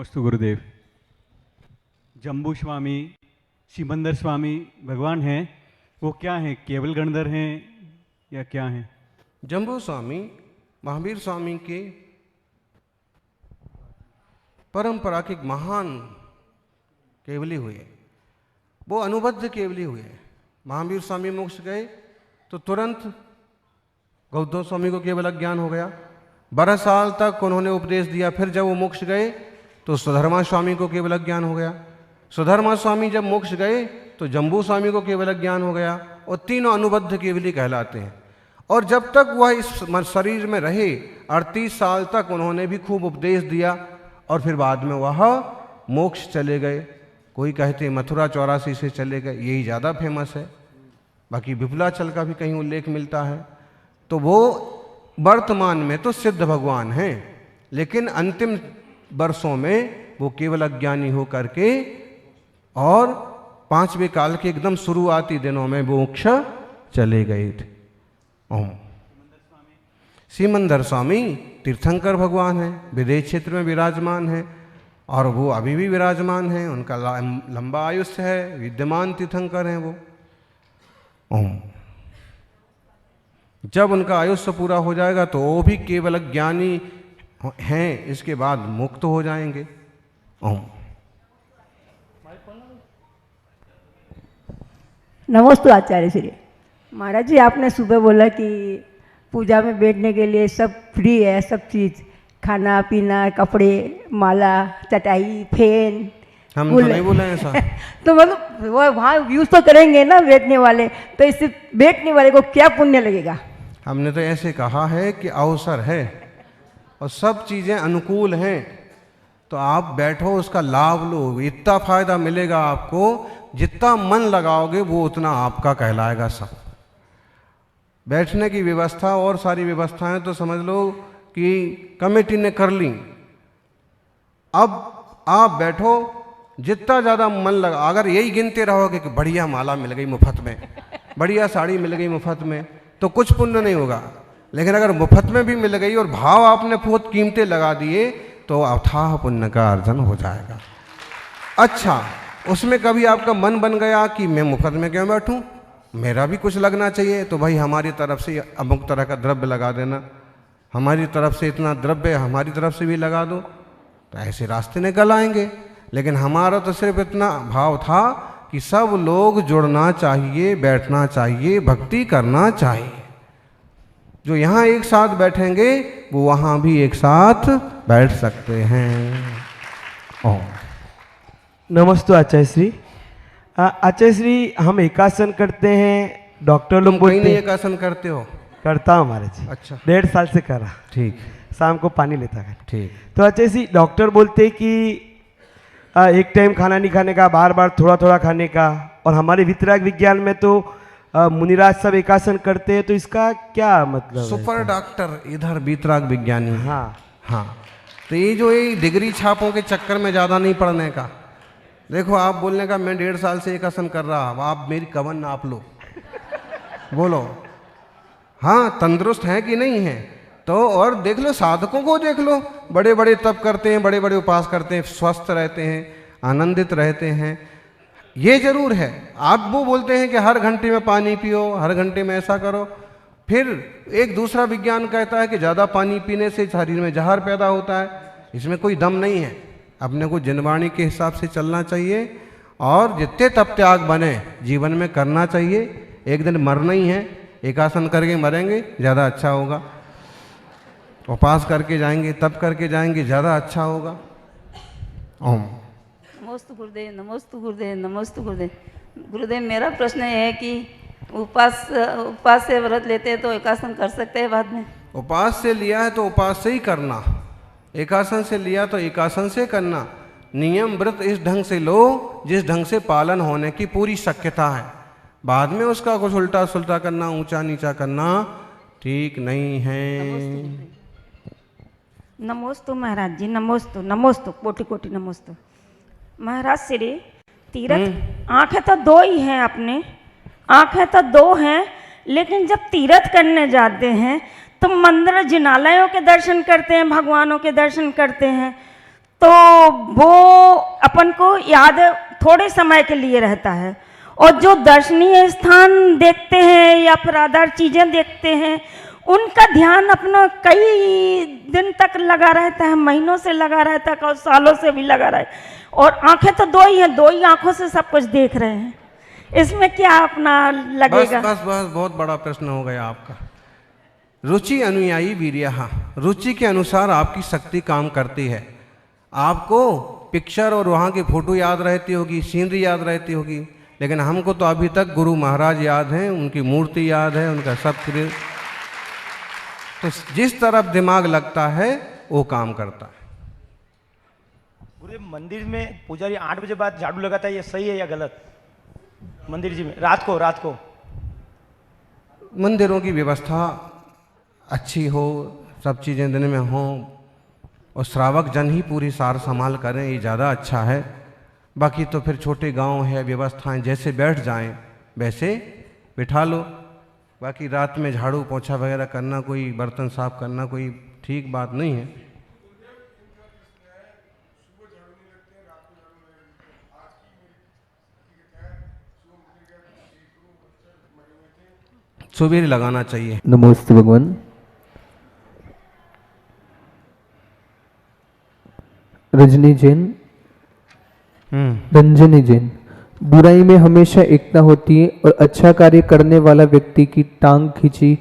नमस्ते गुरुदेव। जम्बू स्वामी, सिमंदर स्वामी भगवान हैं, वो क्या हैं? केवल गणधर हैं या क्या हैं? जम्बू स्वामी महावीर स्वामी के परंपरा के महान केवली हुए, वो अनुबद्ध केवली हुए। महावीर स्वामी मोक्ष गए तो तुरंत गौतम स्वामी को केवल ज्ञान हो गया। 12 साल तक उन्होंने उपदेश दिया। फिर जब वो मोक्ष गए तो सुधर्मा स्वामी को केवल ज्ञान हो गया। सुधर्मा स्वामी जब मोक्ष गए तो जम्बू स्वामी को केवल ज्ञान हो गया। और तीनों अनुबद्ध केवली कहलाते हैं। और जब तक वह इस शरीर में रहे 38 साल तक उन्होंने भी खूब उपदेश दिया। और फिर बाद में वह मोक्ष चले गए। कोई कहते मथुरा 84 से चले गए, यही ज़्यादा फेमस है। बाकी विपुलाचल का भी कहीं उल्लेख मिलता है। तो वो वर्तमान में तो सिद्ध भगवान हैं, लेकिन अंतिम वर्षों में वो केवल अज्ञानी हो करके और 5वें काल के एकदम शुरुआती दिनों में मोक्ष चले गए थे। ओम। सिमंदर स्वामी तीर्थंकर भगवान हैं, विदेश क्षेत्र में विराजमान हैं और वो अभी भी विराजमान हैं। उनका लंबा आयुष्य है, विद्यमान तीर्थंकर हैं वो। ओम। जब उनका आयुष्य पूरा हो जाएगा तो वो भी केवल ज्ञानी हैं, इसके बाद मुक्त हो जाएंगे। ओम। नमस्ते आचार्य श्री महाराज जी, आपने सुबह बोला कि पूजा में बैठने के लिए सब फ्री है, सब चीज़, खाना पीना, कपड़े, माला, चटाई, फैन। हम तो नहीं बोले ऐसा। तो मतलब वो वहाँ यूज़ तो करेंगे ना बैठने वाले, तो इससे बैठने वाले को क्या पुण्य लगेगा? हमने तो ऐसे कहा है कि अवसर है और सब चीज़ें अनुकूल हैं, तो आप बैठो, उसका लाभ लो। इतना फायदा मिलेगा आपको, जितना मन लगाओगे वो उतना आपका कहलाएगा सब। बैठने की व्यवस्था और सारी व्यवस्थाएं तो समझ लो कि कमेटी ने कर ली। अब आप बैठो, जितना ज़्यादा मन लगा, अगर यही गिनते रहोगे कि बढ़िया माला मिल गई मुफ्त में, बढ़िया साड़ी मिल गई मुफ्त में, तो कुछ पुण्य नहीं होगा। लेकिन अगर मुफ्त में भी मिल गई और भाव आपने बहुत कीमतें लगा दिए तो अथाह पुण्य का अर्जन हो जाएगा। अच्छा, उसमें कभी आपका मन बन गया कि मैं मुफ्त में क्यों बैठूं, मेरा भी कुछ लगना चाहिए, तो भाई हमारी तरफ से अमुक तरह का द्रव्य लगा देना, हमारी तरफ से इतना द्रव्य हमारी तरफ से भी लगा दो, तो ऐसे रास्ते निकल आएंगे। लेकिन हमारा तो सिर्फ इतना भाव था कि सब लोग जुड़ना चाहिए, बैठना चाहिए, भक्ति करना चाहिए। जो यहाँ एक साथ बैठेंगे वो वहाँ भी एक साथ बैठ सकते हैं। ओम। नमस्ते आचार्य श्री। आचार्य श्री, हम एकासन करते हैं, डॉक्टर लोग तुम कहीं बोलते नहीं हैं। एकासन करते हो? करता हूँ महाराज जी। अच्छा। 1.5 साल से करा। ठीक शाम को पानी लेता है। ठीक। तो आचार्य श्री, डॉक्टर बोलते हैं कि एक टाइम खाना नहीं खाने का, बार बार थोड़ा थोड़ा खाने का। और हमारे वितराग विज्ञान में तो मुनिराज सब एकासन करते हैं, तो इसका क्या मतलब है? सुपर डॉक्टर इधर वितराग विज्ञानी। हाँ हाँ, तो ये जो ये डिग्री छापों के चक्कर में ज़्यादा नहीं पढ़ने का। देखो, आप बोलने का मैं 1.5 साल से एकासन कर रहा, अब आप मेरी कवन नाप लो, बोलो हाँ तंदुरुस्त हैं कि नहीं हैं। तो और देख लो, साधकों को देख लो, बड़े बड़े तप करते हैं, बड़े बड़े उपास करते हैं, स्वस्थ रहते हैं, आनंदित रहते हैं। ये जरूर है, आप वो बोलते हैं कि हर घंटे में पानी पियो, हर घंटे में ऐसा करो। फिर एक दूसरा विज्ञान कहता है कि ज़्यादा पानी पीने से शरीर में जहर पैदा होता है। इसमें कोई दम नहीं है। अपने को जनवाणी के हिसाब से चलना चाहिए और जितने तप त्याग बने जीवन में करना चाहिए। एक दिन मरना ही है, एकासन करके मरेंगे ज़्यादा अच्छा होगा, उपास करके जाएंगे, तप करके जाएंगे, ज़्यादा अच्छा होगा। ओम। नमस्ते गुरुदेव, नमस्ते गुरुदेव, नमस्ते गुरुदेव। गुरुदेव, मेरा प्रश्न है कि उपास से व्रत लेते हैं तो एकासन कर सकते हैं बाद में? उपास से लिया है तो उपास से ही करना, एकासन से लिया तो एकासन से करना। नियम व्रत इस ढंग से लो जिस ढंग से पालन होने की पूरी शक्यता है। बाद में उसका कुछ उल्टा सुल्टा करना, ऊंचा नीचा करना ठीक नहीं है। नमोस्तु महाराज जी, नमोस्तु, नमोस्तु, कोटि कोटि नमोस्तु। महाराज श्री, तीर्थ आंखें तो 2 ही हैं अपने, आंखें तो 2 हैं, लेकिन जब तीर्थ करने जाते हैं तो मंदिर जिनालयों के दर्शन करते हैं, भगवानों के दर्शन करते हैं, तो वो अपन को याद थोड़े समय के लिए रहता है, और जो दर्शनीय स्थान देखते हैं या फिर आधार चीज़ें देखते हैं उनका ध्यान अपना कई दिन तक लगा रहता है, महीनों से लगा रहता है और सालों से भी लगा रहा है। और आंखें तो दो ही हैं, दो ही आंखों से सब कुछ देख रहे हैं, इसमें क्या अपना लगेगा? बस बहुत बड़ा प्रश्न हो गया आपका। रुचि अनुयायी वीर्यः, रुचि के अनुसार आपकी शक्ति काम करती है। आपको पिक्चर और वहाँ की फोटो याद रहती होगी, सीनरी याद रहती होगी, लेकिन हमको तो अभी तक गुरु महाराज याद हैं, उनकी मूर्ति याद है, उनका सब क्रिया। तो जिस तरफ दिमाग लगता है वो काम करता है। गुरुदेव, मंदिर में पुजारी 8 बजे बाद झाड़ू लगाता है, ये सही है या गलत? मंदिर जी में रात को मंदिरों की व्यवस्था अच्छी हो, सब चीज़ें दिन में हों और श्रावक जन ही पूरी सार संभाल करें, ये ज़्यादा अच्छा है। बाकी तो फिर छोटे गांव है, व्यवस्थाएं जैसे बैठ जाएं वैसे बिठा लो। बाकी रात में झाड़ू पोछा वगैरह करना, कोई बर्तन साफ करना कोई ठीक बात नहीं है। सुबह लगाना चाहिए। नमोस्तु भगवान। रजनी जैन, रंजनी जैन, बुराई में हमेशा एकता होती है और अच्छा कार्य करने वाला व्यक्ति की टांग खींची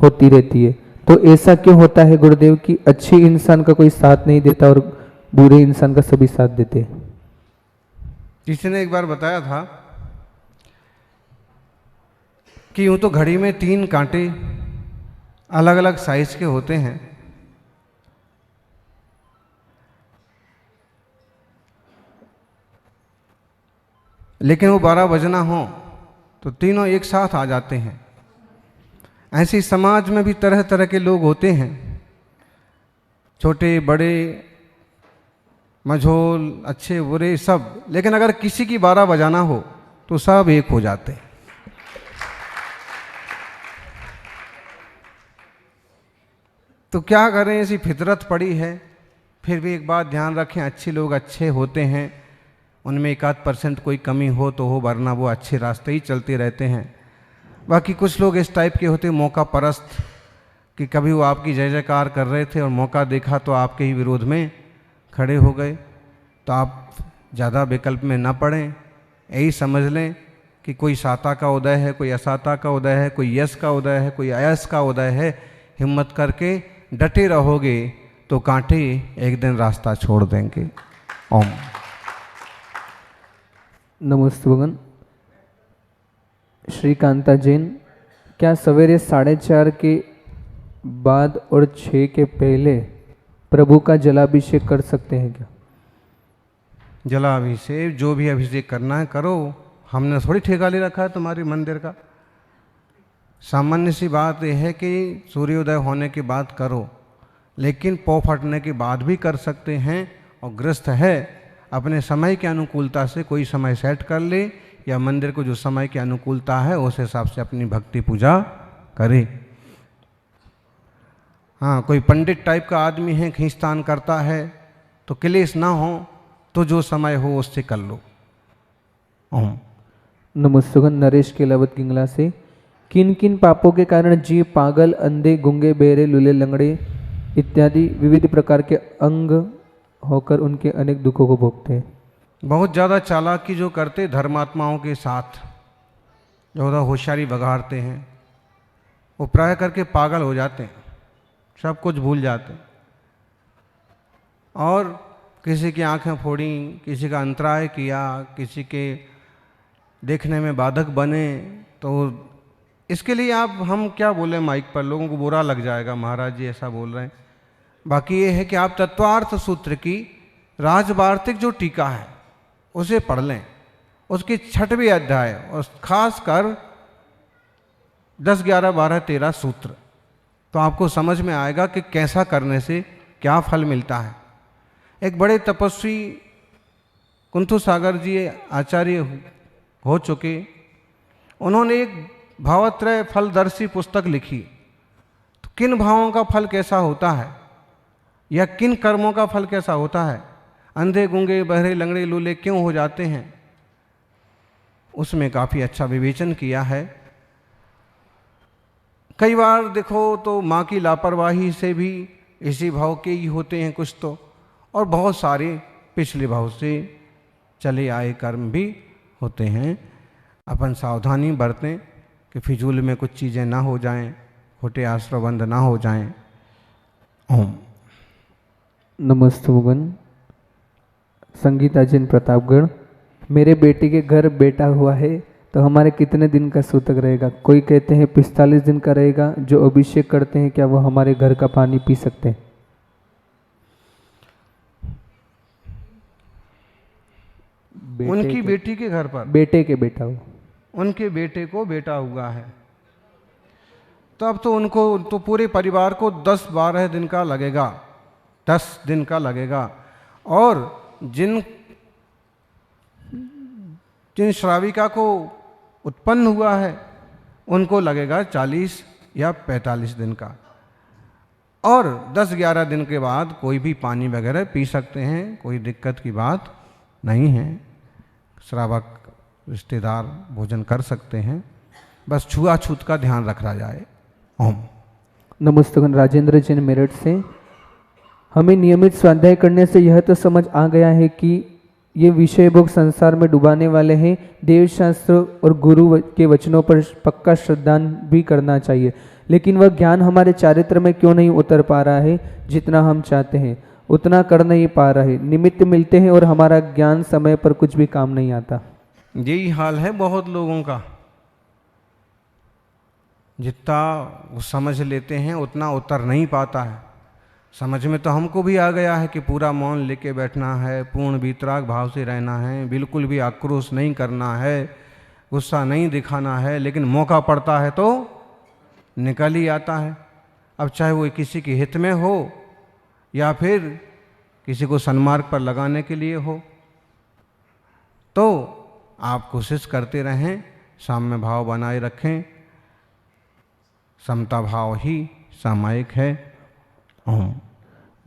होती रहती है, तो ऐसा क्यों होता है गुरुदेव कि अच्छे इंसान का कोई साथ नहीं देता और बुरे इंसान का सभी साथ देते हैं? किसी ने एक बार बताया था कि यूँ तो घड़ी में 3 कांटे अलग अलग साइज के होते हैं, लेकिन वो 12 बजना हो तो तीनों एक साथ आ जाते हैं। ऐसे समाज में भी तरह तरह के लोग होते हैं, छोटे बड़े, मझोल, अच्छे बुरे सब, लेकिन अगर किसी की 12 बजाना हो तो सब एक हो जाते हैं। तो क्या करें, ऐसी फितरत पड़ी है। फिर भी एक बात ध्यान रखें, अच्छे लोग अच्छे होते हैं, उनमें 1-8% कोई कमी हो तो हो, वरना वो अच्छे रास्ते ही चलते रहते हैं। बाकी कुछ लोग इस टाइप के होते मौका परस्त, कि कभी वो आपकी जय जयकार कर रहे थे और मौका देखा तो आपके ही विरोध में खड़े हो गए। तो आप ज़्यादा विकल्प में ना पड़ें, यही समझ लें कि कोई साता का उदय है, कोई असाता का उदय है, कोई यश का उदय है, कोई अयश का उदय है। हिम्मत करके डटे रहोगे तो कांटे एक दिन रास्ता छोड़ देंगे। ओम। नमस्ते भगवान। श्रीकांता जैन, क्या सवेरे 4:30 के बाद और 6 के पहले प्रभु का जलाभिषेक कर सकते हैं क्या? जलाभिषेक, जो भी अभिषेक करना है करो, हमने थोड़ी ठेका ले रखा है तुम्हारे मंदिर का। सामान्य सी बात यह है कि सूर्योदय होने के बाद करो, लेकिन पौ फटने के बाद भी कर सकते हैं। और गृहस्थ है अपने समय की अनुकूलता से कोई समय सेट कर ले, या मंदिर को जो समय की अनुकूलता है उस हिसाब से अपनी भक्ति पूजा करे। हाँ, कोई पंडित टाइप का आदमी है, खींचतान करता है, तो क्लेश ना हो तो जो समय हो उससे कर लो। ओम। नमस्ते नरेश केलावत किंगला से, किन किन पापों के कारण जीव पागल, अंधे, गूंगे, बहरे, लूले, लंगड़े इत्यादि विविध प्रकार के अंग होकर उनके अनेक दुखों को भोगते हैं? बहुत ज़्यादा चालाकी जो करते धर्मात्माओं के साथ, जो ज़्यादा होशियारी बघाड़ते हैं, वो प्राय करके पागल हो जाते हैं, सब कुछ भूल जाते हैं, और किसी की आंखें फोड़ी, किसी का अंतराय किया, किसी के देखने में बाधक बने। तो इसके लिए आप हम क्या बोलें माइक पर, लोगों को बुरा लग जाएगा, महाराज जी ऐसा बोल रहे हैं। बाकी ये है कि आप तत्वार्थ सूत्र की राजवार्तिक जो टीका है उसे पढ़ लें, उसके 6वें अध्याय और खास कर 10, 11, 12, 13 सूत्र, तो आपको समझ में आएगा कि कैसा करने से क्या फल मिलता है। एक बड़े तपस्वी कुंथु सागर जी आचार्य हो चुके, उन्होंने एक भावत्रय फलदर्शी पुस्तक लिखी। तो किन भावों का फल कैसा होता है या किन कर्मों का फल कैसा होता है, अंधे गूंगे बहरे लंगड़े लूले क्यों हो जाते हैं, उसमें काफ़ी अच्छा विवेचन किया है। कई बार देखो तो माँ की लापरवाही से भी इसी भाव के ही होते हैं कुछ तो, और बहुत सारे पिछले भाव से चले आए कर्म भी होते हैं। अपन सावधानी बरतें कि फिजूल में कुछ चीज़ें ना हो जाएं, खोटे आश्रयबंध ना हो जाएं। ओम। नमस्ते भगवान। संगीता जैन प्रतापगढ़। मेरे बेटे के घर बेटा हुआ है तो हमारे कितने दिन का सूतक रहेगा? कोई कहते हैं 45 दिन का रहेगा। जो अभिषेक करते हैं क्या वो हमारे घर का पानी पी सकते हैं? उनकी बेटी के घर पर बेटे के बेटा हो, उनके बेटे को बेटा हुआ है, तब तो उनको तो पूरे परिवार को 10-12 दिन का लगेगा, 10 दिन का लगेगा। और जिन श्राविका को उत्पन्न हुआ है उनको लगेगा 40 या 45 दिन का। और 10-11 दिन के बाद कोई भी पानी वगैरह पी सकते हैं, कोई दिक्कत की बात नहीं है। श्रावक रिश्तेदार भोजन कर सकते हैं, बस छुआछूत का ध्यान रखा जाए। ओम। नमस्ते। राजेंद्र जैन मेरठ से। हमें नियमित स्वाध्याय करने से यह तो समझ आ गया है कि ये विषय भोग संसार में डुबाने वाले हैं। देव शास्त्र और गुरु के वचनों पर पक्का श्रद्धान भी करना चाहिए, लेकिन वह ज्ञान हमारे चारित्र में क्यों नहीं उतर पा रहा है? जितना हम चाहते हैं उतना कर नहीं पा रहे। निमित्त मिलते हैं और हमारा ज्ञान समय पर कुछ भी काम नहीं आता। यही हाल है बहुत लोगों का। जितना वो समझ लेते हैं उतना उतर नहीं पाता है। समझ में तो हमको भी आ गया है कि पूरा मौन लेके बैठना है, पूर्ण वीतराग भाव से रहना है, बिल्कुल भी आक्रोश नहीं करना है, गुस्सा नहीं दिखाना है, लेकिन मौका पड़ता है तो निकल ही आता है। अब चाहे वो किसी के हित में हो या फिर किसी को सन्मार्ग पर लगाने के लिए हो, तो आप कोशिश करते रहें, साम्य भाव बनाए रखें। समता भाव ही सामायिक है। ओम।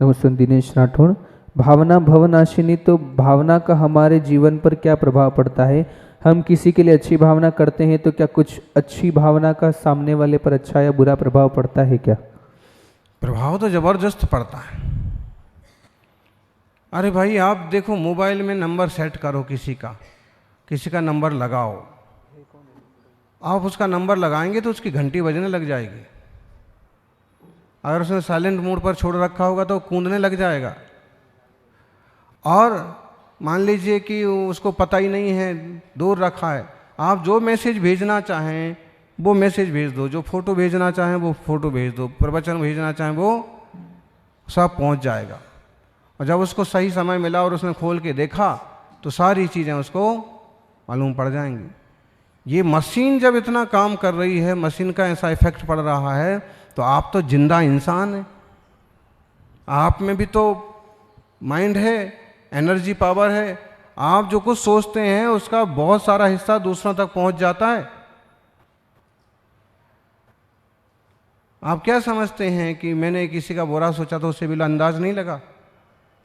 नमस्ते। दिनेश राठौड़। भावना भवनाशिनी, तो भावना का हमारे जीवन पर क्या प्रभाव पड़ता है? हम किसी के लिए अच्छी भावना करते हैं तो क्या कुछ अच्छी भावना का सामने वाले पर अच्छा या बुरा प्रभाव पड़ता है क्या? प्रभाव तो जबरदस्त पड़ता है। अरे भाई आप देखो, मोबाइल में नंबर सेट करो किसी का नंबर लगाओ। आप उसका नंबर लगाएंगे तो उसकी घंटी बजने लग जाएगी। अगर उसने साइलेंट मोड पर छोड़ रखा होगा तो कूदने लग जाएगा। और मान लीजिए कि उसको पता ही नहीं है, दूर रखा है, आप जो मैसेज भेजना चाहें वो मैसेज भेज दो, जो फोटो भेजना चाहें वो फोटो भेज दो, प्रवचन भेजना चाहें वो सब पहुंच जाएगा। और जब उसको सही समय मिला और उसने खोल के देखा तो सारी चीज़ें उसको मालूम पड़ जाएंगी। ये मशीन जब इतना काम कर रही है, मशीन का ऐसा इफेक्ट पड़ रहा है, तो आप तो जिंदा इंसान हैं, आप में भी तो माइंड है, एनर्जी पावर है। आप जो कुछ सोचते हैं उसका बहुत सारा हिस्सा दूसरों तक पहुंच जाता है। आप क्या समझते हैं कि मैंने किसी का बुरा सोचा तो उसे भी अंदाज नहीं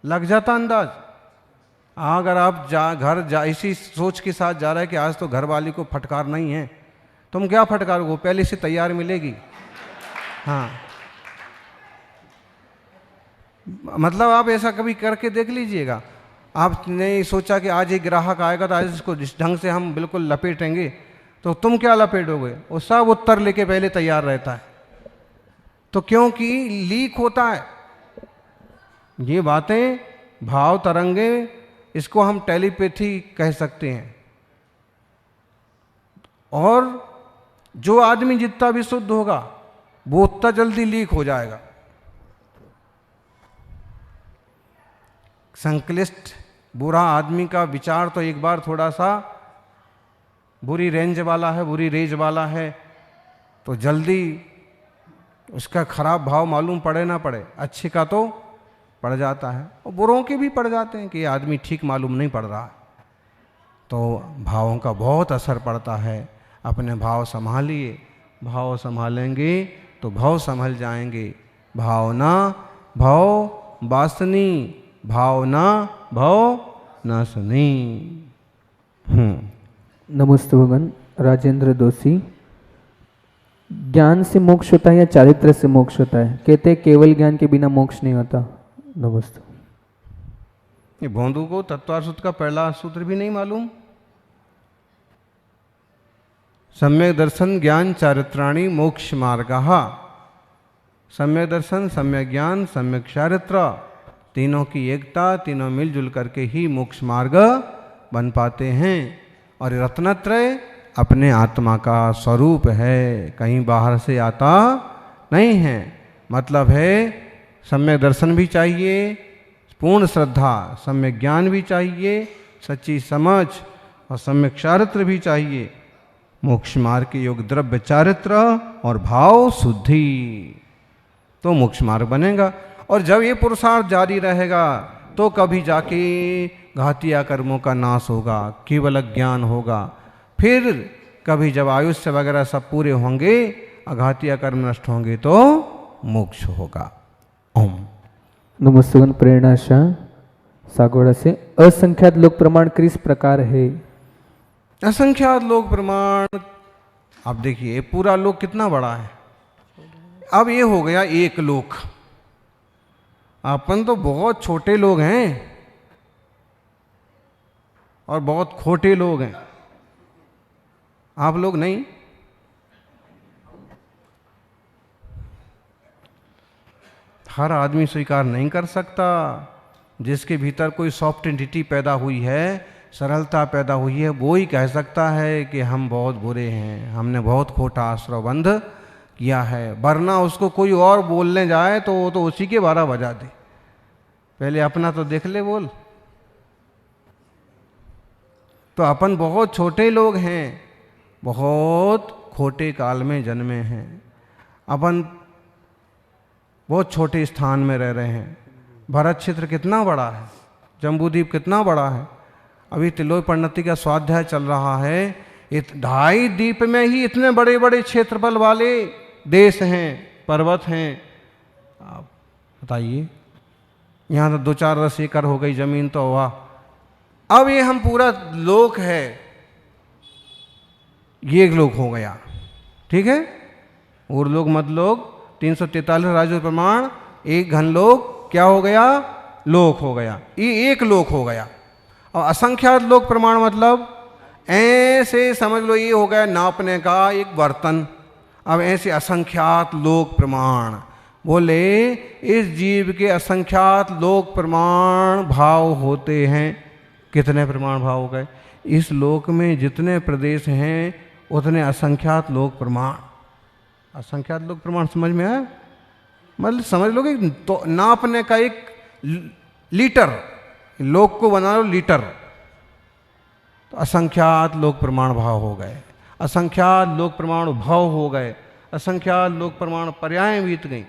लग जाता अंदाज। अगर आप इसी सोच के साथ जा रहे हैं कि आज तो घर वाली को फटकार नहीं है, तुम क्या फटकारोगे? पहले से तैयार मिलेगी। हाँ, मतलब आप ऐसा कभी करके देख लीजिएगा। आपने सोचा कि आज एक ग्राहक आएगा तो आज इसको जिस ढंग से हम बिल्कुल लपेटेंगे, तो तुम क्या लपेटोगे? वो सब उत्तर लेके पहले तैयार रहता है। तो क्योंकि लीक होता है ये बातें, भाव तरंगे, इसको हम टेलीपैथी कह सकते हैं। और जो आदमी जितना भी शुद्ध होगा वो उतना जल्दी लीक हो जाएगा। संक्लिष्ट बुरा आदमी का विचार तो एक बार थोड़ा सा बुरी रेंज वाला है, बुरी रेंज वाला है, तो जल्दी उसका खराब भाव मालूम पड़े ना पड़े, अच्छे का तो पड़ जाता है और बुरों के भी पड़ जाते हैं कि ये आदमी ठीक मालूम नहीं पड़ रहा। तो भावों का बहुत असर पड़ता है। अपने भाव संभालिए, भाव संभालेंगे तो भाव संभल जाएंगे। भावना भाव वासनी, भावना भव नाशनी। नमस्ते भगवान। राजेंद्र दोषी, ज्ञान से मोक्ष होता है या चारित्र से मोक्ष होता है? कहते हैं केवल ज्ञान के बिना मोक्ष नहीं होता। नमस्ते। ये भोंदू को तत्वार्थ सूत्र का पहला सूत्र भी नहीं मालूम। सम्यक दर्शन ज्ञान चारित्राणि मोक्ष मार्गः। सम्यक दर्शन, सम्यक ज्ञान, सम्यक चारित्र, तीनों की एकता, तीनों मिलजुल करके ही मोक्ष मार्ग बन पाते हैं। और ये रत्नत्रय अपने आत्मा का स्वरूप है, कहीं बाहर से आता नहीं है। मतलब है सम्यक दर्शन भी चाहिए, पूर्ण श्रद्धा, सम्यक ज्ञान भी चाहिए, सच्ची समझ और सम्यक चारित्र भी चाहिए। मोक्ष मार्ग के योग द्रव्य चारित्र और भाव शुद्धि, तो मोक्ष मार्ग बनेगा। और जब ये पुरुषार्थ जारी रहेगा तो कभी जाके घातिया कर्मों का नाश होगा, केवल ज्ञान होगा। फिर कभी जब आयुष्य वगैरह सब पूरे होंगे, अघातिया कर्म नष्ट होंगे तो मोक्ष होगा। ओम। नमस्ते भगवान। प्रेरणा शाह सागवाड़ा से, असंख्यात लोक प्रमाण किस प्रकार है? असंख्यात लोक प्रमाण, अब देखिए पूरा लोक कितना बड़ा है। अब ये हो गया एक लोक, अपन तो बहुत छोटे लोग हैं और बहुत खोटे लोग हैं। आप लोग नहीं। हर आदमी स्वीकार नहीं कर सकता। जिसके भीतर कोई सॉफ्ट एंटिटी पैदा हुई है, सरलता पैदा हुई है, वो ही कह सकता है कि हम बहुत बुरे हैं, हमने बहुत खोटा आश्रयबंध किया है। वरना उसको कोई और बोलने जाए तो वो तो उसी के 12 बजा दे। पहले अपना तो देख ले बोल। तो अपन बहुत छोटे लोग हैं, बहुत खोटे काल में जन्मे हैं। अपन बहुत छोटे स्थान में रह रहे हैं। भरत क्षेत्र कितना बड़ा है, जम्बूद्वीप कितना बड़ा है। अभी तिलोई परिणति का स्वाध्याय चल रहा है। 2.5 द्वीप में ही इतने बड़े बड़े क्षेत्रफल वाले देश हैं, पर्वत हैं। आप बताइए, यहाँ तो 2-4 एकड़ हो गई जमीन तो हुआ। अब ये हम पूरा लोक है, ये एक लोक हो गया, ठीक है। और लोग मत लोग 343 राजो प्रमाण, एक घन लोक क्या हो गया? लोक हो गया। ये एक लोक हो गया। और असंख्यात लोक प्रमाण मतलब ऐसे समझ लो ये हो गया नापने का एक बर्तन। अब ऐसे असंख्यात लोक प्रमाण बोले, इस जीव के असंख्यात लोक प्रमाण भाव होते हैं। कितने प्रमाण भाव हो गए? इस लोक में जितने प्रदेश हैं उतने असंख्यात लोक प्रमाण। असंख्यात लोक प्रमाण समझ में आया? मतलब समझ लो कि तो नापने का एक लीटर, लोक को बना लो लीटर। तो असंख्यात लोक प्रमाण भाव हो गए, असंख्यात लोक प्रमाण भाव हो गए, असंख्यात लोक प्रमाण पर्याय बीत गई।